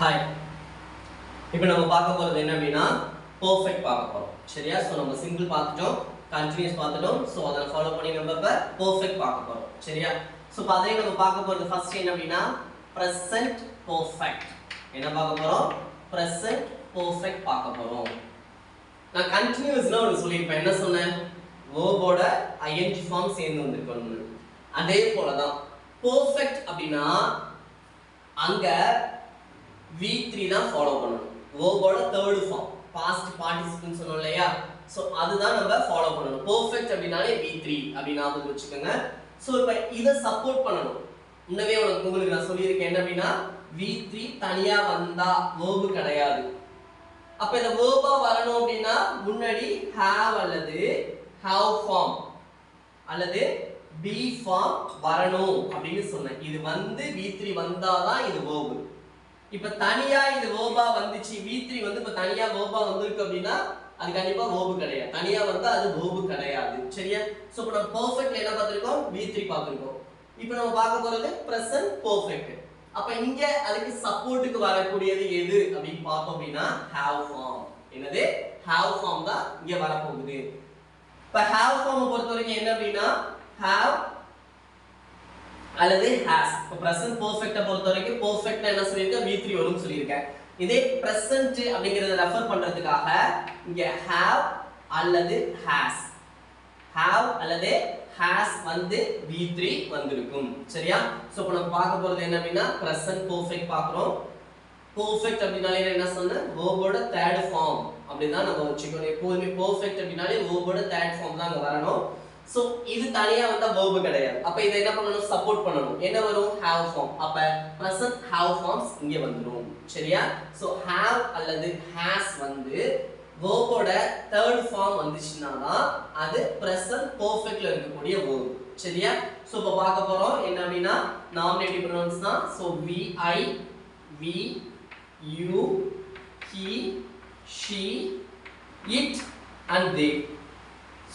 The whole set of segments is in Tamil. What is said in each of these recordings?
ஹாய். இப்போ நம்ம பார்க்க போகிறது என்ன அப்படின்னா பர்ஃபெக்ட் பார்க்க போகிறோம். சரியா? ஸோ நம்ம சிம்பிள் பார்த்துட்டோம், கண்டினியூஸ் பார்த்துட்டோம். ஸோ அதை ஃபாலோ பண்ணி நம்ம இப்போ பர்ஃபெக்ட் பார்க்க போகிறோம். சரியா? ஸோ இப்போ அதையும் நம்ம பார்க்க போகிறது ஃபர்ஸ்ட் என்ன அப்படின்னா ப்ரெசன்ட் பர்ஃபெக்ட். என்ன பார்க்க போகிறோம்? ப்ரெசன்ட் பர்ஃபெக்ட் பார்க்க போகிறோம். நான் கண்டினியூஸ்னா ஒன்று சொல்லியிருப்பேன். என்ன சொன்னேன்? வேர்போட ஐஎன்ஜி ஃபார்ம் சேர்ந்து வந்திருக்கணும். அதே போல தான் பர்ஃபெக்ட் அப்படின்னா அங்க V3 தான் ஃபாலோ பண்ணணும். வேர்போட தேர்ட் ஃபார்ம் பாஸ்ட் பார்ட்டிசிபிள் சொன்னோம் இல்லையா? சோ அதுதான் நம்ம ஃபாலோ பண்ணணும். பெர்ஃபெக்ட் அப்படினாலே V3 அப்படி ஞாபகம் வச்சுக்கோங்க. சோ இப்போ இத சப்போர்ட் பண்ணணும். முன்னவே உங்களுக்கு நான் சொல்லியிருக்கேன் என்ன அப்படின்னா V3 தனியா வந்தா வேர்ப் கிடையாது. அப்ப இந்த வேர்பா வரணும் அப்படின்னா முன்னாடி have அல்லது have form அல்லது be form வரணும் அப்படின்னு சொன்னேன். இது வந்து V3 வந்தாதான் இது verb. இப்ப தனியா இது verb வந்துச்சு, V3 வந்து இப்ப தனியா verb வந்திருக்கு அப்படின்னா அது கண்டிப்பா verb கிடையாது. தனியா வந்தா அது verb கிடையாது. சரியா? சோ இப்போ நம்ம பெர்ஃபெக்ட்ல என்ன பார்த்திருக்கோம்? V3 பார்த்திருக்கோம். இப்போ நம்ம பார்க்க போறது present perfect. அப்ப இங்க அதுக்கு சப்போர்ட்டுக்கு வரக்கூடியது எது அப்படின்னு பார்த்தோம் அப்படின்னா have form. என்னது? have form தான் இங்க வர போகுது. இப்ப have form பொறுத்தவரைக்கும் என்ன அப்படின்னா have அல்லது has. இப்ப present perfect பொறுத்தவரைக்கும் perfect என்ன சொல்லிருக்கேன்? V3 வரும்னு சொல்லிருக்கேன். இதே present அப்படிங்கறத ரெஃபர் பண்றதுக்காக இங்க have அல்லது has. have அல்லது has வந்து V3 வந்திருக்கும். சரியா? சோ இப்போ நம்ம பார்க்க போறது என்ன அப்படின்னா present perfect பார்க்கறோம். perfect அப்படினாலே என்ன சொன்னேன்? verb-ஓட third form அப்படிதான் நம்ம வச்சுக்கணும். எப்பவுமே perfect அப்படினாலே verb-ஓட third form தான் அங்க வரணும். சோ இது தனியா வந்தா verb கிடையாது. அப்ப இத என்ன பண்ணனும்? சப்போர்ட் பண்ணனும். என்ன வரும்? have form. அப்ப present have forms இங்க வந்துரும். சரியா? சோ have அல்லது has வந்து verb-ஓட third form வந்துச்சுனா தான் அது present perfectல இருக்கக்கூடிய verb. சரியா? சோ இப்ப பார்க்க போறோம் என்ன அப்படினா nominative pronouns தான். So we, I, we, you, he, she, it and they.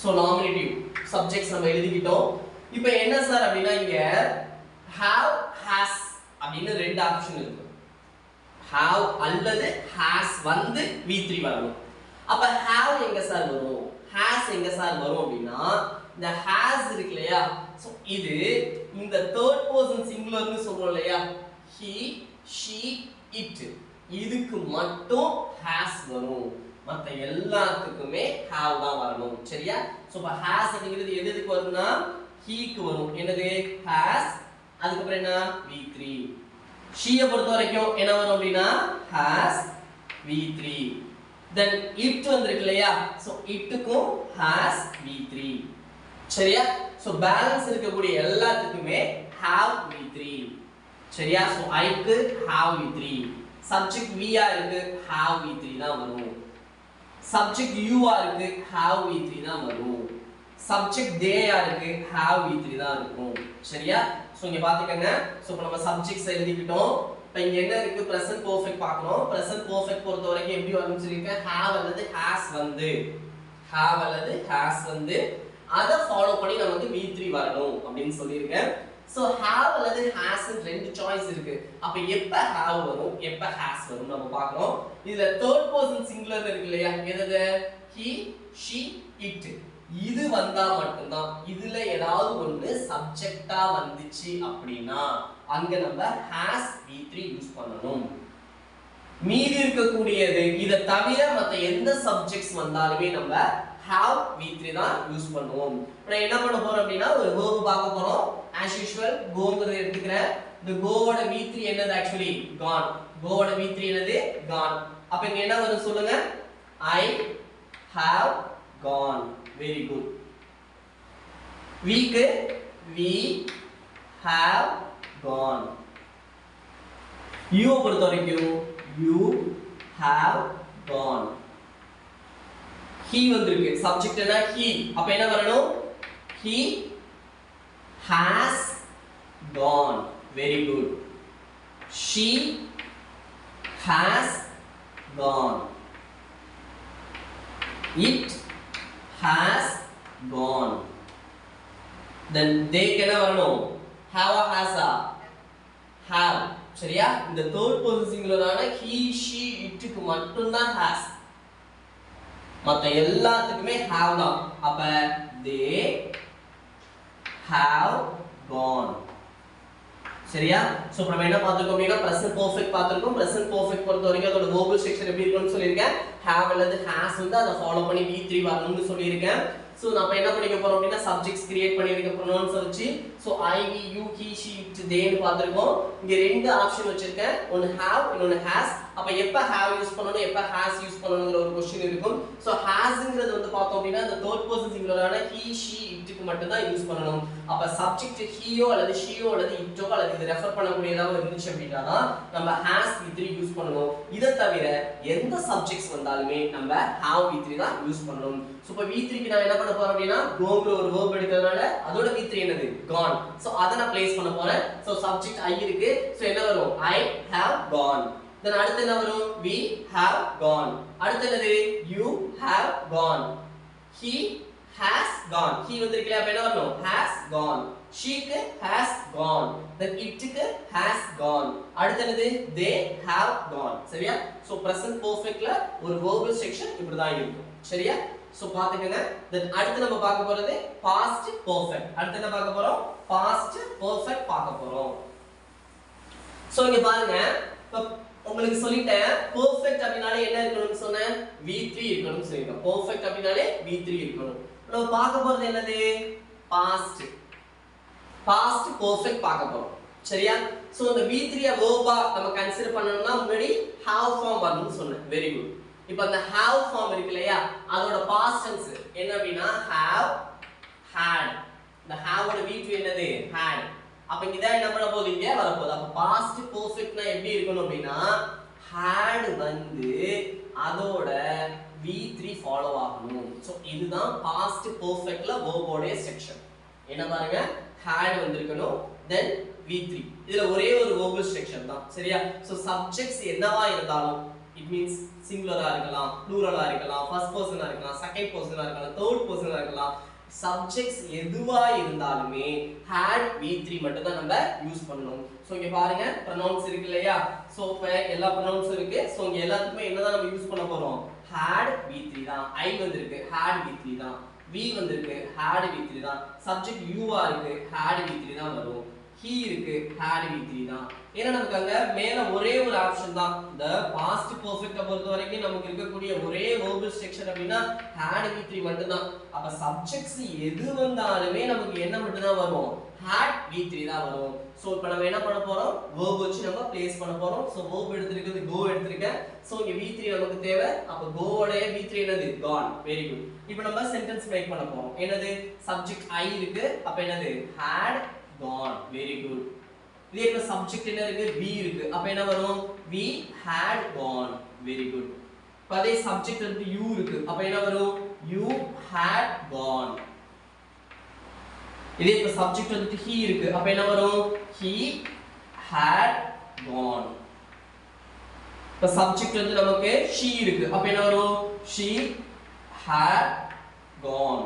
So nominative subjects நம்ம எழுதிக்கிட்டோம். இப்போ என்ன சார் அப்படினா இங்க have has அப்படினு ரெண்டு ஆப்ஷன் இருக்கு. have அல்லது has வந்து V3 வரணும். அப்ப have எங்க சார் வரும்? has எங்க சார் வரும் அப்படினா இந்த has இருக்குலையா? சோ இது இந்த third person singular னு சொல்றோம் இல்லையா? he, she, it. இதுக்கு மட்டும் has வரும். மத்த எல்லாத்துக்குமே have தான் வரணும். சரியா? சோ இப்ப has அப்படிங்கிறது எதுக்கு வரும்னா he க்கு வரும். என்னது? has. அதுக்கு அப்புறம் என்ன? V3. she பொறுத்த வரைக்கும் என்ன வரும் அப்படினா has V3. then it வந்திருக்கு இல்லையா? சோ it-க்கும் has V3. சரியா? சோ பேலன்ஸ் இருக்கக்கூடிய எல்லாத்துக்குமே have V3. சரியா? சோ I க்கு have V3. subject V ஆ இருக்கு have V3 தான் வரும். subject you ஆ இருக்கு have V3 தான் வரும். subject they ஆ இருக்கு have V3 தான் இருக்கும். சரியா? சோ இங்க பாத்துக்கங்க. சோ இப்போ நம்ம subjects எழுதிக்கிட்டோம். இப்போ இங்க என்ன இருக்கு? present perfect பார்க்கறோம். present perfect பொறுத்த வரைக்கும் எப்படி வரும்னு சொல்லிருக்கேன்? have அல்லது has வந்து have அல்லது has வந்து அத ஃபாலோ பண்ணி நமக்கு V3 வரணும் அப்படினு சொல்லிருக்கேன். சோ have அல்லது has ன்னு ரெண்டு சாய்ஸ் இருக்கு. அப்ப எப்ப have வரும், எப்ப has வரும் நம்ம பார்க்கறோம். இதுல third person singular இருக்கு இல்லையா? எது? he, she, it. இது வந்தா மட்டும் தான். இதுல ஏதாவது ஒன்னு சப்ஜெக்ட்டா வந்துச்சு அப்படினா அங்க நம்ம has V3 யூஸ் பண்ணனும். மீதி இருக்கக்கூடியது இத தவிர மத்த எந்த சப்ஜெக்ட்ஸ் வந்தாலுமே நம்ம have V3 தான் யூஸ் பண்ணுவோம். நான் என்ன பண்ண போறோம் அப்படினா ஒரு verb பார்க்க போறோம். as usual goங்கறத எடுத்துக்கிறேன். இந்த goவோட V3 என்னது? actually gone. goவோட V3 என்னது? gone. அப்ப இங்க என்ன வரும் சொல்லுங்க? I have gone. very good. we க்கு we have gone. you பொறுத்த வரைக்கும் you have gone. he வந்திருக்கு. subject என்ன? he. அப்ப என்ன வரணும்? he has gone. very good. she has gone. it has gone. then they என்ன வரணும்? have or has a? have. சரியா இந்த third person singularஆன he she it க்கு மட்டும் தான் has மத்த எல்லாத்துக்குமே have தான் அப்ப they have gone சரியா சோ நம்ம என்ன பாத்துக்கோம் அப்படினா present perfect பாத்துறோம் present perfect பொறுத்த வரைக்கும் அதோட verbal section எப்படி இருக்கும்னு சொல்லிருக்கேன் have அல்லது has வந்து அத ஃபாலோ பண்ணி v3 வரணும்னு சொல்லிருக்கேன் சோ நாம என்ன பண்ணிக்க போறோம் அப்படினா subjects கிரியேட் பண்ணிருக்க pronouns வச்சு so I we you he she it they னு பாத்துறோம் இங்க ரெண்டு ஆப்ஷன் வச்சிருக்கேன் ஒன்னு have இன்னொன்னு has அப்ப எப்ப have யூஸ் பண்ணனும் எப்ப has யூஸ் பண்ணனும்ங்கற ஒரு क्वेश्चन இருக்கும் சோ hasங்கிறது வந்து பார்த்தோம் அப்படினா அந்த third person singularஆன he she it க்கு மட்டும் தான் யூஸ் பண்ணனும் அப்ப சப்ஜெக்ட் heயோ அல்லது sheயோ அல்லது itோ அல்லது இது ரெஃபர் பண்ணக்கூடியதாக இருந்துச்சு அப்படினா தான் நம்ம has v3 யூஸ் பண்ணனும் இத தவிர எந்த சப்ஜெக்ட்ஸ் வந்தாலுமே நம்ம have v3 தான் யூஸ் பண்ணனும் சோ இப்ப v3 க்கு நான் என்ன பண்ண போறேன் அப்படினா goங்கிற ஒரு verb எடுக்கிறதுனால அதோட v3 என்னது gone சோ அத நான் ப்ளேஸ் பண்ண போறேன் சோ சப்ஜெக்ட் I இருக்கு சோ என்ன வரும் I have gone then அடுத்து என்ன வரும் we have gone அடுத்து என்னது you have gone he has gone he வந்திருக்கல அப்ப என்ன வரணும் has gone she க்கு has gone then it க்கு has gone அடுத்து என்னது they have gone சரியா சோ present perfectல ஒரு verbal section இப்படி தான் இருக்கும் சரியா சோ பாத்துக்கங்க then அடுத்து நம்ம பார்க்க போறது past perfect அடுத்து என்ன பார்க்க போறோம் past perfect பார்க்க போறோம் சோ இங்க பாருங்க உங்களுக்கு சொல்லிட்டேன் perfect அப்படினாலே என்ன இருக்கணும்னு சொன்னேன் v3 இருக்கணும்னு சொல்லிட்டேன் perfect அப்படினாலே v3 இருக்கணும் நம்ம பார்க்க போறது என்னது past perfect பார்க்க போறோம் சரியா சோ இந்த v3 verb-ஆ நம்ம கன்சிடர் பண்ணனும்னா முன்னாடி have form வரணும்னு சொன்னேன் வெரி குட் இப்போ அந்த have form இருக்குலையா அதோட past tense என்ன அப்படினா have had இந்த have ஓட v2 என்னது had அப்ப இங்க தான் என்ன பண்ண போகுது இங்க வர போகுது அப்ப past perfectனா எப்படி இருக்கணும் அப்படினா had வந்து அதோட v3 ஃபாலோ ஆகணும் சோ இதுதான் past perfectல verb ஓட செக்ஷன் என்ன பாருங்க had வந்திருக்கணும் then v3 இதுல ஒரே ஒரு verbal செக்ஷன் தான் சரியா சோ சப்ஜெக்ட்ஸ் என்னவா இருந்தாலும் it means singular இருக்கலாம் plural இருக்கலாம் first person இருக்கலாம் second person இருக்கலாம் third person இருக்கலாம் subjects எதுவா இருந்தாலுமே had v3 மட்டும் தான் நம்ம யூஸ் பண்ணனும் சோ இங்க பாருங்க pronouns இருக்கு இல்லையா சோ எல்லா pronouns இருக்கு சோ இங்க எல்லாத்துக்குமே என்னதான் நம்ம யூஸ் பண்ண போறோம் had v3 தான் I வந்திருக்கு had v3 தான் v வந்திருக்கு had v3 தான் subject you ஆ இருக்கு had v3 தான் வரும் he இருக்கு had v3 தான் ஏன்னா நமக்கு அங்க மேல ஒரே ஒரு ஆப்ஷன் தான் இந்த past perfect பொறுத்த வரைக்கும் நமக்கு இருக்கக்கூடிய ஒரே verbal section அப்படினா had v3 மட்டும் தான் அப்ப subjects எது வந்தாலுமே நமக்கு என்ன மட்டும் தான் வரும் had v3 தான் வரும் சோ இப்போ நம்ம என்ன பண்ண போறோம் verb வச்சு நம்ம ப்ளேஸ் பண்ண போறோம் சோ verb எடுத்துக்கிறது go எடுத்துர்க்கேன் சோ இங்க v3 நமக்கு தேவை அப்ப go ஓட v3 என்னது gone வெரி குட் இப்போ நம்ம சென்டென்ஸ் மேக் பண்ண போறோம் என்னது subject I இருக்கு அப்ப என்னது had gone very good இதே இப்ப சப்ஜெக்ட் என்ன இருக்கு v இருக்கு அப்ப என்ன வரும் we had gone very good இப்ப அதே சப்ஜெக்ட் வந்து you இருக்கு அப்ப என்ன வரும் you had gone இதே இப்ப சப்ஜெக்ட் வந்து he இருக்கு அப்ப என்ன வரும் he had gone இப்ப சப்ஜெக்ட் வந்து நமக்கு she இருக்கு அப்ப என்ன வரும் she had gone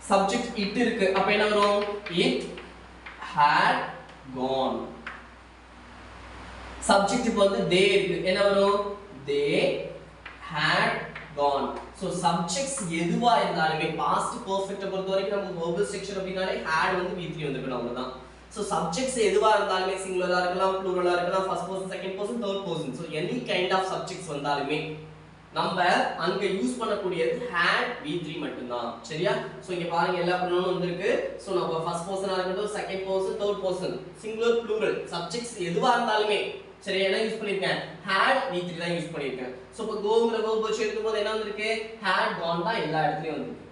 subject it இருக்கு அப்ப என்ன வரும் it had gone subject இப்போ வந்து they இருக்கு என்ன வரும் they had gone so subjects எதுவா இருந்தாலுமே past perfect பொறுத்த வரைக்கும் நமக்கு verbal section அப்படினாலே had வந்து v3 வந்திருக்கணும் அவ்வளவுதான் so subjects எதுவா இருந்தாலுமே singular ஆ இருக்கலாம் plural ஆ இருக்கலாம் first person second person third person so any kind of subjects வந்தாலுமே நம்ம அங்க யூஸ் பண்ணக்கூடியது had v3 மட்டும் தான் சரியா சோ இங்க பாருங்க எல்லா pronoun வந்திருக்கு சோ நம்ம first person ஆ இருக்கட்டும் second person third person singular plural subjects எதுவா இருந்தாலுமே சரியா என்ன யூஸ் பண்ணிருக்கேன் had v3 தான் யூஸ் பண்ணிருக்கேன் சோ இப்போ goங்கற verb வச்சு எடுக்கும்போது என்ன வந்திருக்கு had gone தான் எல்லா இடத்துலயும் வந்திருக்கு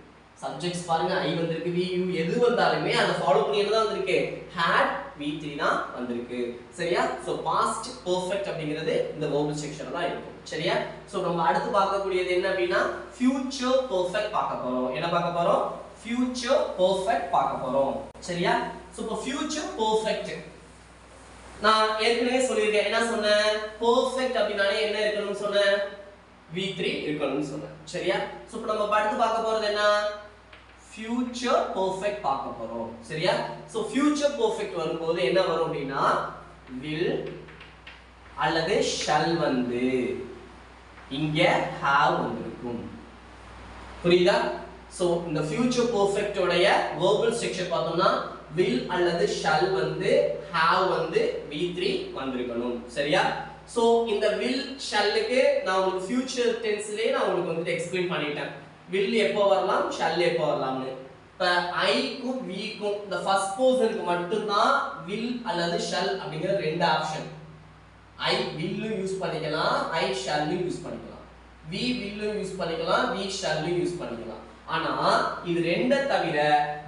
subjects பாருங்க I வந்திருக்கு v you எது வந்தாலுமே அத ஃபாலோ பண்ணி என்ன வந்திருக்கு had v3 தான் வந்திருக்கு சரியா சோ past perfect அப்படிங்கிறது இந்த verbal section தான் இருக்கும் சரியா சோ நம்ம அடுத்து பார்க்க கூடியது என்ன அப்படினா future perfect பார்க்க போறோம் என்ன பார்க்க போறோம் future perfect பார்க்க போறோம் சரியா சோ இப்போ future perfect நான் ஏற்கனவே சொல்லிருக்கேன் என்ன சொன்னேன் perfect அப்படினாலே என்ன இருக்கணும்னு சொன்னேன் v3 இருக்கணும்னு சொன்னேன் சரியா சோ இப்போ நம்ம அடுத்து பார்க்க போறது என்ன future perfect பார்க்க போறோம் சரியா சோ future perfect வரும்போது என்ன வரும் அப்படினா will அல்லது shall வந்து இங்க have வந்திருக்கும். புரியுதா? சோ இந்த future perfect உடைய verbal structure பார்த்தோம்னா will அல்லது shall வந்து have வந்து v3 வந்திருக்கணும். சரியா? சோ இந்த will shall க்கு நான் உங்களுக்கு future tenseலயே நான் உங்களுக்கு வந்து எக்ஸ்பிளைன் பண்ணிட்டேன். will எப்போ வரலாம், shall எப்போ வரலாம்னு. இப்ப I க்கும் v க்கும் இந்த first personக்கு மட்டும் தான் will அல்லது shall அப்படிங்கிற ரெண்டு ஆப்ஷன். I will யூஸ் பண்ணிக்கலாம், I shall யூஸ் பண்ணிக்கலாம். we will யூஸ் பண்ணிக்கலாம், we shall யூஸ் பண்ணிக்கலாம். ஆனா இது ரெண்ட தவிர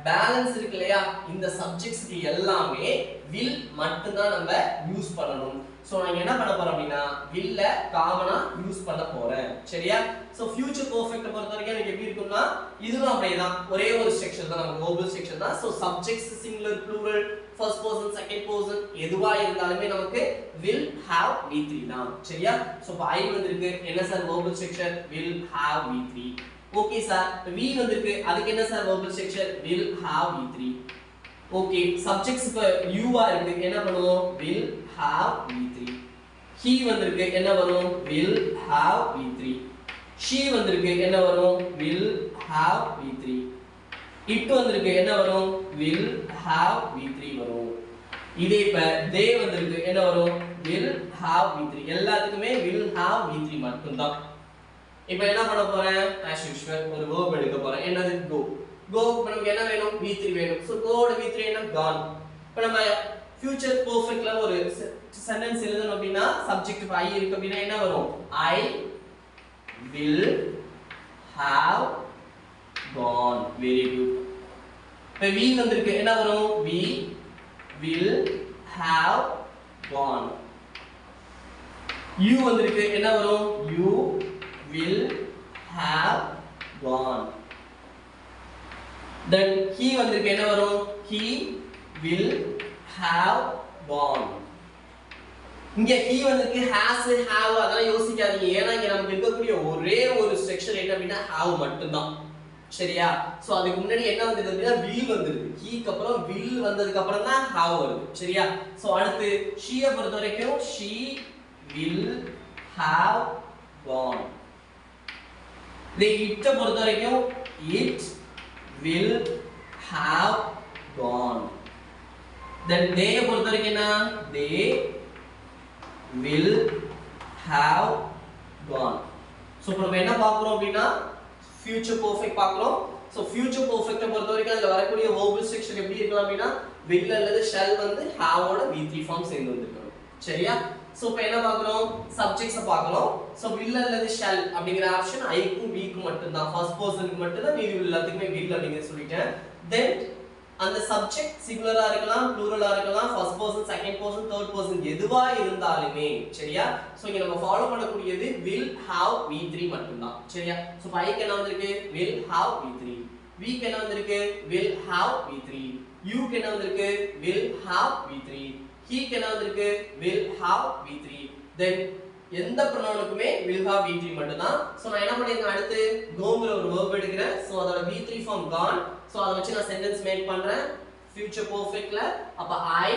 பேலன்ஸ் இருக்கு இல்லையா, இந்த சப்ஜெக்ட்ஸ்க்கு எல்லாமே will மட்டும் தான் நம்ம யூஸ் பண்ணணும். சோ நான் என்ன பண்ண போறேன் அப்படினா will காமனா யூஸ் பண்ண போறேன். சரியா? சோ ஃபியூச்சர் பெர்ஃபெக்ட் பொறுத்த வரைக்கும் எனக்கு எப்படி இருக்கும்னா இதுவும் அப்படிதான், ஒரே ஒரு ஸ்ட்ரக்சர் தான், நம்ம verbal ஸ்ட்ரக்சர் தான். So subjects singular plural first person second person எதுவா இருந்தாலுமே நமக்கு will have v3 தான். சரியா? சோ இப்போ I வந்திருக்கு, என்ன sir verbal structure, will have v3. Okay sir, v வந்திருக்கு, அதுக்கு என்ன sir verbal structure, will have v3. Okay, subjects இப்ப you ஆ இருக்கு, என்ன பண்ணுவோம், will have v3. he வந்திருக்கு, என்ன வரும், will have v3. she வந்திருக்கு, என்ன வரும், will have v3. it வந்திருக்கு, என்ன வரும், will have v3 வரும். இதே இப்ப they வந்திருக்கு, என்ன வரும், will have v3. எல்லாத்துக்குமே will have v3 மட்டும் தான். இப்போ என்ன பண்ண போறேன், as usual ஒரு verb எடுக்க போறேன். என்னது, go. go இப்போ நமக்கு என்ன வேணும், v3 வேணும். சோ go ஓட v3 என்ன, gone. இப்போ நம்ம future perfectல ஒரு சென்டென்ஸ் எழுதணும் அப்படினா சப்ஜெக்ட் இப்ப I இருக்கு அப்படினா என்ன வரும், I will have gone. very good. இப்போ we வந்திருக்கு, என்ன வரும், we will have gone. you வந்திருக்கு, என்ன வரும், you will have gone. then he வந்திருக்கு, என்ன வரும், he will have gone. இங்க he வந்திருக்கு, has have அதெல்லாம் யோசிக்காதீங்க, ஏன்னா இங்க நமக்கு இருக்கக்கூடிய ஒரே ஒரு ஸ்ட்ரக்சர் என்ன அப்படின்னா have மட்டும் தான். சரியா? சோ அதுக்கு முன்னாடி என்ன வந்தது அப்படின்னா will வந்திருக்கு, he க்கு அப்புறம் will வந்ததுக்கு அப்புறம் தான் have வருது. சரியா? சோ அடுத்து she ஐ பொறுத்த வரைக்கும் she will have gone. they it ஐ பொறுத்த வரைக்கும் it will have gone. then they ஐ பொறுத்த வரைக்கும் என்ன, they will have gone. So இப்போ நம்ம என்ன பார்க்கறோம் அப்படினா future perfect பார்க்கறோம். சோ future perfect பொறுத்த வரைக்கும் அதுல வரக்கூடிய verbal structure எப்படி இருக்கலாம் அப்படினா will அல்லது shall வந்து have ஓட v3 ஃபார்ம் சேர்ந்து வந்திருக்கும். சரியா? சோ இப்போ என்ன பார்க்கறோம், சப்ஜெக்ட்ஸ் பார்க்கறோம். சோ will அல்லது shall அப்படிங்கற ஆப்ஷன் I க்கும் v க்கும் மட்டும் தான், ஃபர்ஸ்ட் பர்சனுக்கு மட்டும் தான், மீதி எல்லாத்துக்குமே will அப்படிங்கற சொல்லிட்டேன். then அந்த சப்ஜெக்ட் சிங்குலரா இருக்கலாம், ப்ளூரலா இருக்கலாம், first person second person third person எதுவா இருந்தாலுமே. சரியா? சோ இங்க நம்ம ஃபாலோ பண்ணக்கூடியது will have v3 மட்டும் தான். சரியா? சோ I க்கு என்ன வந்திருக்கு, will have v3. v க்கு என்ன வந்திருக்கு, will have v3. u க்கு என்ன வந்திருக்கு, will have v3. he க்கு என்ன வந்திருக்கு, will have v3. then எந்த ப்ரோனவுனுக்குமே will have v3 மட்டும் தான். சோ நான் என்ன பண்ணிருக்கேன், அடுத்து goங்கிற ஒரு verb எடுக்கிறேன். சோ அதோட v3 ஃபார்ம் gone. சோ அத வச்சு நான் சென்டென்ஸ் மேக் பண்றேன் future perfectல. அப்ப I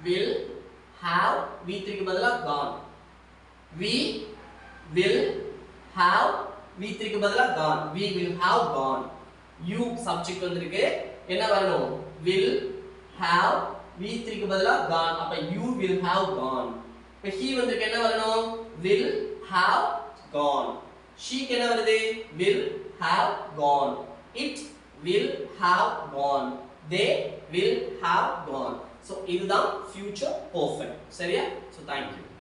will have v3 க்கு பதிலா gone. we will have v3 க்கு பதிலா gone. we will have gone. you subject வந்திருக்கு, என்ன வரணும், will have v3 க்கு பதிலா gone. அப்ப you will have gone. இப்ப he வந்திருக்கு, என்ன வரணும், will have gone. she க்கு என்ன வருது, will have gone. it will have gone. they will have gone. So இதுதான் future perfect. சரியா? So thank you.